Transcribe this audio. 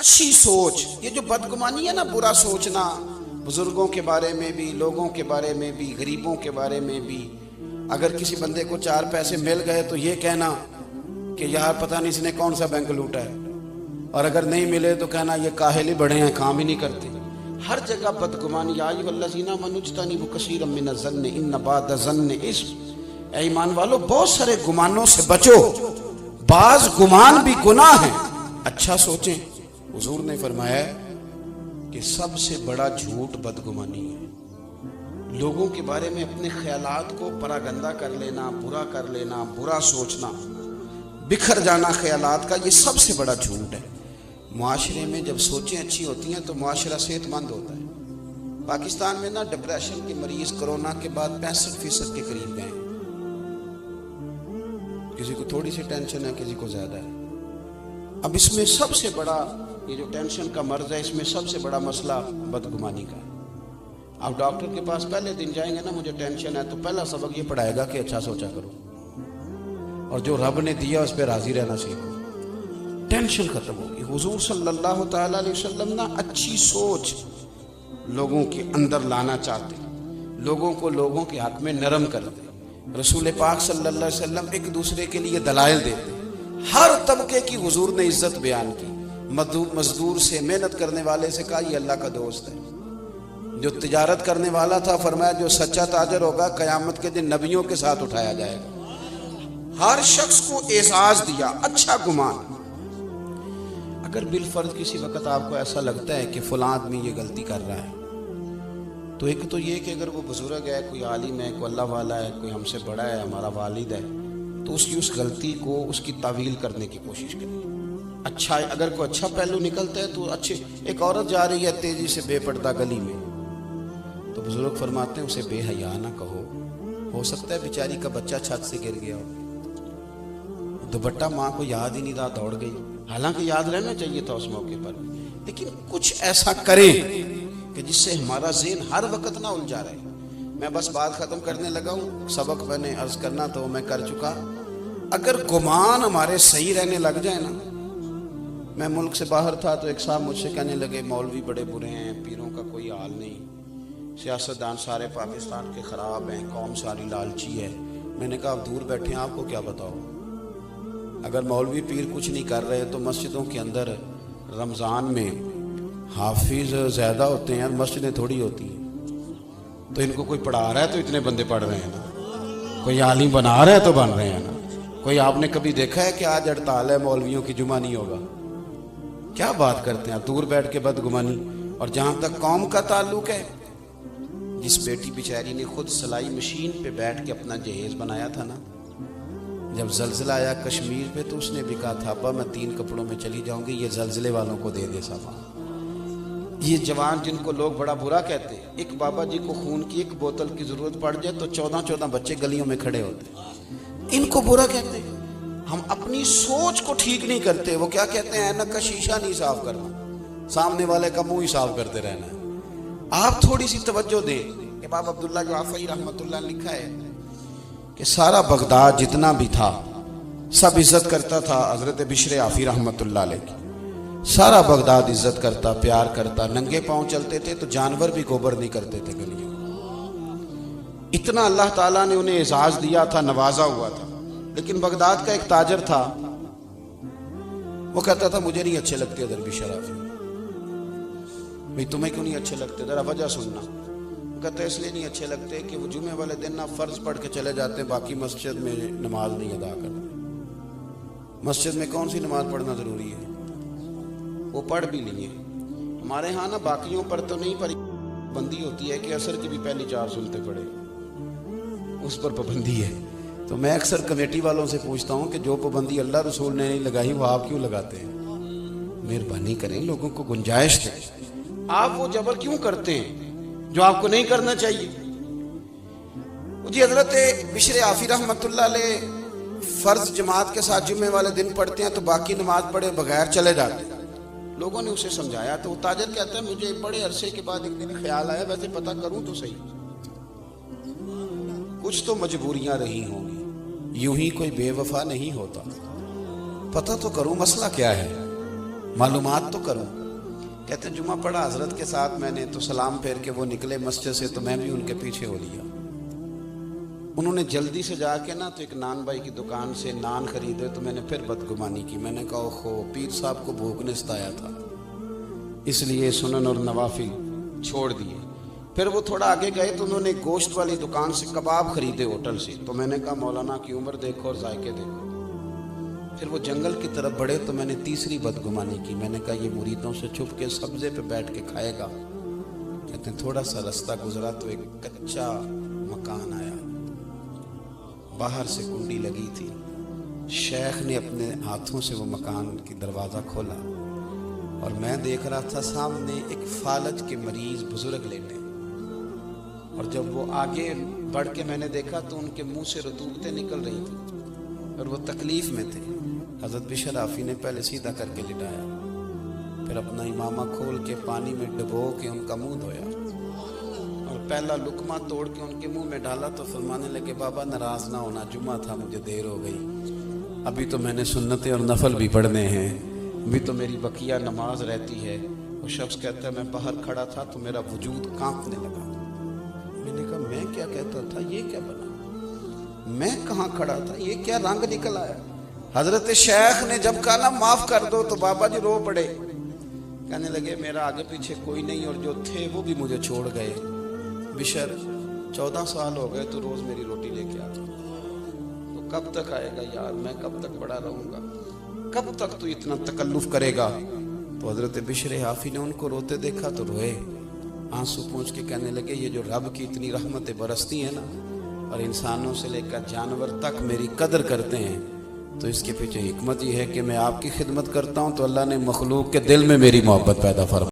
अच्छी सोच, ये जो बदगुमानी है ना, बुरा सोचना, बुजुर्गों के बारे में भी, लोगों के बारे में भी, गरीबों के बारे में भी। अगर किसी बंदे को 4 पैसे मिल गए तो ये कहना कि यार पता नहीं इसने कौन सा बैंक लूटा है, और अगर नहीं मिले तो कहना ये काहिल ही बड़े हैं, काम ही नहीं करते। हर जगह बदगुमानी। आयुवल्लज़ीना मनुज्तनिबु कसीरम मिनज़्ज़न्नि इन्न बअद ज़न्नि इस्म। ऐ ईमान वालों, बहुत सारे गुमानों से बचो, बाज गुमान भी गुनाह है। अच्छा सोचें। हुजूर ने फरमाया कि सबसे बड़ा झूठ बदगुमानी है। लोगों के बारे में अपने ख्यालात को परागंदा कर लेना, बुरा कर लेना, बुरा सोचना, बिखर जाना ख्यालात का, ये सबसे बड़ा झूठ है। मुआशरे में जब सोचें अच्छी होती हैं तो मुआशरा सेहतमंद होता है। पाकिस्तान में ना डिप्रेशन के मरीज कोरोना के बाद 65% के करीब गए। किसी को थोड़ी सी टेंशन है, किसी को ज्यादा है। अब इसमें सबसे बड़ा ये जो टेंशन का मर्ज है, इसमें सबसे बड़ा मसला बदगुमानी का है। आप डॉक्टर के पास पहले दिन जाएंगे ना, मुझे टेंशन है, तो पहला सबक ये पढ़ाएगा कि अच्छा सोचा करो और जो रब ने दिया उस पर राजी रहना सीखो। टेंशन खत्म होगी। हुजूर सल्लल्लाहु तआला अलैहि वसल्लम ना अच्छी सोच लोगों के अंदर लाना चाहते, लोगों को लोगों के हक में नरम करते। रसूल पाक सल्लल्लाहु अलैहि वसल्लम एक दूसरे के लिए दलाइल देते। हर तबके की हुजूर ने इज्जत बयान की। मजदूर से, मेहनत करने वाले से कहा ये अल्लाह का दोस्त है। जो तिजारत करने वाला था फरमाया जो सच्चा ताजर होगा कयामत के दिन नबियों के साथ उठाया जाएगा। हर शख्स को एजाज दिया, अच्छा गुमान। अगर बिलफर्ज किसी वक्त आपको ऐसा लगता है कि फलां आदमी ये गलती कर रहा है, तो एक तो ये कि अगर वो बुजुर्ग है, कोई आलिम है, कोई अल्लाह वाला है, कोई हमसे बड़ा है, हमारा वालिद है, तो उसकी उस गलती को, उसकी तावील करने की कोशिश करें। अच्छा, अगर कोई अच्छा पहलू निकलता है तो अच्छे। एक औरत जा रही है तेजी से बेपर्दा गली में, तो बुजुर्ग फरमाते हैं उसे बेहया ना कहो, हो सकता है बेचारी का बच्चा छत से गिर गया हो, दुपट्टा माँ को याद ही नहीं रहा, दौड़ गई। हालांकि याद रहना चाहिए था उस मौके पर, लेकिन कुछ ऐसा करें कि जिससे हमारा ज़हन हर वक्त ना उलझा रहे। मैं बस बात खत्म करने लगा हूँ। सबक मैंने अर्ज करना तो मैं कर चुका। अगर गुमान हमारे सही रहने लग जाए ना, मैं मुल्क से बाहर था तो एक साहब मुझसे कहने लगे मौलवी बड़े बुरे हैं, पीरों का कोई हाल नहीं, सियासतदान सारे पाकिस्तान के ख़राब हैं, कौम सारी लालची है। मैंने कहा आप दूर बैठे हैं, आपको क्या बताओ। अगर मौलवी पीर कुछ नहीं कर रहे तो मस्जिदों के अंदर रमज़ान में हाफिज ज़्यादा होते हैं, मस्जिदें थोड़ी होती हैं। तो इनको कोई पढ़ा रहा है तो इतने बंदे पढ़ रहे हैं ना, कोई आलिम बना रहा है तो बन रहे हैं ना। कोई आपने कभी देखा है कि आज हड़ताल है मौलवियों की, जुमा नहीं होगा? क्या बात करते हैं, दूर बैठ के बदगुमानी। और जहाँ तक कौम का ताल्लुक है, जिस बेटी बेचारी ने खुद सिलाई मशीन पे बैठ के अपना जहेज बनाया था ना, जब जल्जला आया कश्मीर पे तो उसने भी कहा था अब्बा मैं 3 कपड़ों में चली जाऊंगी, ये जल्जले वालों को दे दे सामान। ये जवान जिनको लोग बड़ा बुरा कहते हैं, एक बाबा जी को खून की एक बोतल की जरूरत पड़ जाए तो 14-14 बच्चे गलियों में खड़े होते, इनको बुरा कहते हैं। हम अपनी सोच को ठीक नहीं करते। वो क्या कहते हैं, ऐनक का शीशा नहीं साफ करना, सामने वाले का मुंह ही साफ करते रहना है। आप थोड़ी सी तवज्जो दें। इमाम अब्दुल्ला जाफरी रहमतुल्लाह लिखा है कि सारा बगदाद जितना भी था सब इज्जत करता था हजरत बिशर आफी रहमतुल्लाह अलैह की। सारा बगदाद इज्जत करता, प्यार करता। नंगे पांव चलते थे तो जानवर भी गोबर नहीं करते थे गलियों। इतना अल्लाह ताला ने उन्हें एजाज दिया था, नवाजा हुआ था। लेकिन बगदाद का एक ताजर था, वो कहता था मुझे नहीं अच्छे लगते उधर भी शराफी। भाई तुम्हें क्यों नहीं अच्छे लगते, जरा वजह सुनना। कहते इसलिए नहीं अच्छे लगते कि वो जुमे वाले दिन ना फर्ज पढ़ के चले जाते, बाकी मस्जिद में नमाज नहीं अदा करते। मस्जिद में कौन सी नमाज पढ़ना जरूरी है, वो पढ़ भी लिए। हमारे यहाँ ना बाकियों पर तो नहीं, पर पाबंदी होती है कि असर की भी पहली 4 सुनते पड़े, उस पर पाबंदी है। तो मैं अक्सर कमेटी वालों से पूछता हूँ कि जो पाबंदी अल्लाह रसूल ने नहीं लगाई वो आप क्यों लगाते हैं? मेहरबानी करें, लोगों को गुंजाइश दें। आप वो जबर क्यों करते हैं जो आपको नहीं करना चाहिए? जी हजरत बिशर आफी रहमतुल्लाह अलैह फर्ज जमात के साथ जुम्मे वाले दिन पढ़ते हैं तो बाकी नमाज पढ़े बगैर चले जाते हैं। लोगों ने उसे समझाया तो वो ताजर कहता है मुझे बड़े अरसे के बाद एक दिन ख्याल आया वैसे पता करूं तो सही, कुछ तो मजबूरियां रही होंगी, यूं ही कोई बेवफा नहीं होता, पता तो करूं मसला क्या है। मालूमात तो करूं। कहते हैं जुमा पढ़ा हजरत के साथ मैंने, तो सलाम फेर के वो निकले मस्जिद से, तो मैं भी उनके पीछे हो लिया। उन्होंने जल्दी से जाके ना तो एक नान भाई की दुकान से नान खरीदे, तो मैंने फिर बदगुमानी की। मैंने कहा ओहो, पीर साहब को भूख ने सताया था, इसलिए सुनन और नवाफिल छोड़ दिए। फिर वो थोड़ा आगे गए तो उन्होंने गोश्त वाली दुकान से कबाब खरीदे होटल से, तो मैंने कहा मौलाना की उम्र देखो और जायके देखो। फिर वो जंगल की तरफ बढ़े तो मैंने तीसरी बदगुमानी की। मैंने कहा ये मुरीदों से छुप के सब्जे पे बैठ के खाएगा। कहते हैं थोड़ा सा रास्ता गुजरा तो एक कच्चा मकान आया, बाहर से कुंडी लगी थी। शेख ने अपने हाथों से वो मकान की दरवाज़ा खोला और मैं देख रहा था सामने एक फालज के मरीज बुजुर्ग लेटे, और जब वो आगे बढ़ के मैंने देखा तो उनके मुंह से रतूबतें निकल रही थी और वो तकलीफ में थे। हज़रत बिशर आफी ने पहले सीधा करके लिटाया, फिर अपना इमामा खोल के पानी में डुबो के उनका मुंह धोया और पहला लुकमा तोड़ के उनके मुंह में डाला। तो फरमाने लगे बाबा नाराज ना होना, जुम्मा था, मुझे देर हो गई, अभी तो मैंने सुन्नतें और नफल भी पढ़ने हैं, अभी तो मेरी बकिया नमाज रहती है। वो शख्स कहता है मैं बाहर खड़ा था तो मेरा वजूद कांपने लगा। मैंने कहा मैं क्या कहता था, ये क्या बना, मैं कहाँ खड़ा था, ये क्या रंग निकल आया। हजरत शेख ने जब कहा ना माफ कर दो तो बाबा जी रो पड़े, कहने लगे मेरा आगे पीछे कोई नहीं और जो थे वो भी मुझे छोड़ गए। बिशर 14 साल हो गए तो रोज मेरी रोटी लेके आता, तो कब तक आएगा यार, मैं कब तक बड़ा रहूंगा, कब तक तू इतना तकल्लुफ करेगा। तो हजरत बिशर हाफी ने उनको रोते देखा तो रोए, आंसू पूंछ के कहने लगे ये जो रब की इतनी रहमतें बरसती हैं ना और इंसानों से लेकर जानवर तक मेरी कदर करते हैं, तो इसके पीछे हिकमत ये है कि मैं आपकी खिदमत करता हूँ तो अल्लाह ने मखलूक के दिल में मेरी मोहब्बत पैदा फरमा।